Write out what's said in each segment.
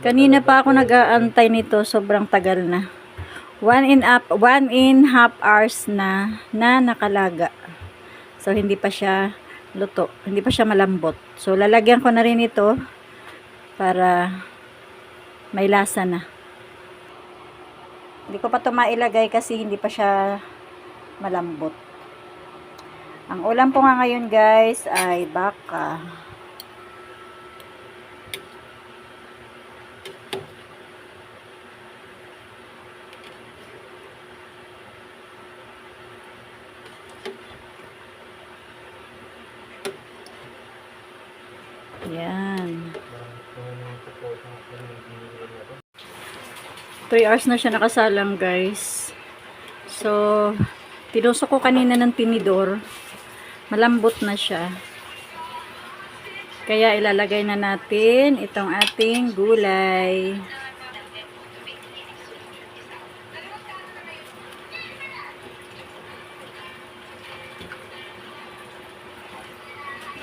Kanina pa ako nag-aantay nito, sobrang tagal na. 1.5 hours na nakalaga. So hindi pa siya luto, hindi pa siya malambot. So lalagyan ko na rin ito para may lasa na. Hindi ko pa ito mailagay kasi hindi pa siya malambot. Ang ulam po nga ngayon guys ay baka. Yan. 3 hours na siya nakasalang guys. So, tinusok ko kanina ng tinidor. Malambot na siya. Kaya ilalagay na natin itong ating gulay.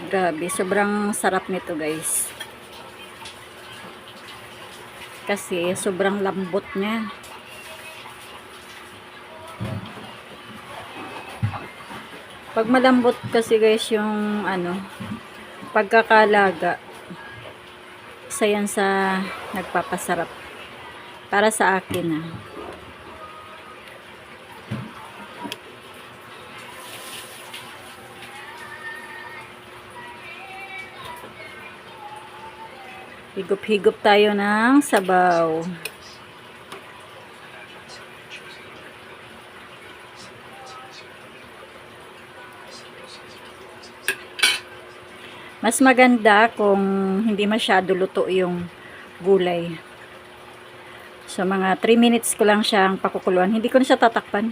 Grabe, sobrang sarap nito guys. Kasi sobrang lambot niya. Pag malambot kasi guys yung pagkakalaga, isa yan sa nagpapasarap. Para sa akin Higop-higop tayo ng sabaw. Mas maganda kung hindi masyado luto yung gulay. So mga 3 minutes ko lang siyang pakukuluan. Hindi ko na siya tatakpan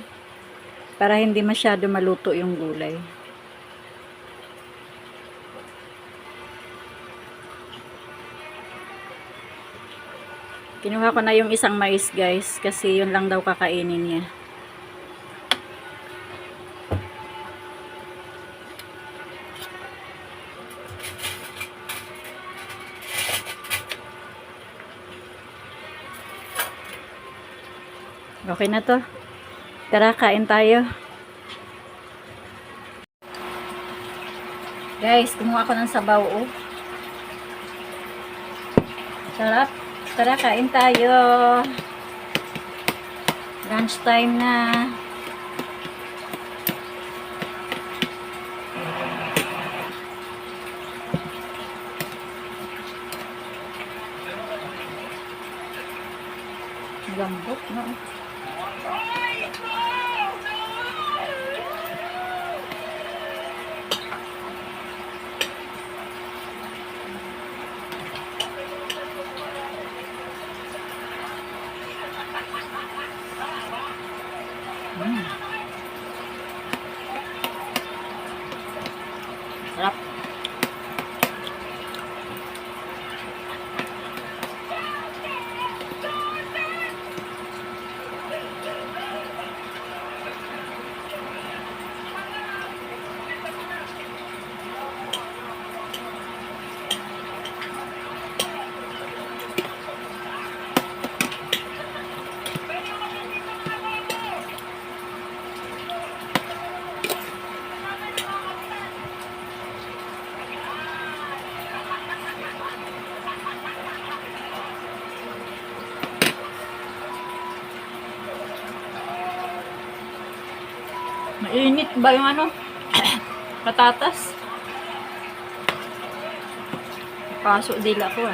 para hindi masyado maluto yung gulay. Kinuha ko na yung isang mais guys kasi yun lang daw kakainin niya. Okay na to. Tara, kain tayo. Guys, kumuha ko ng sabaw Sarap. Tara, kain tayo. Lunch time na. Lambot, no? Sarap. Mainit ba yung patatas? Paso dila ko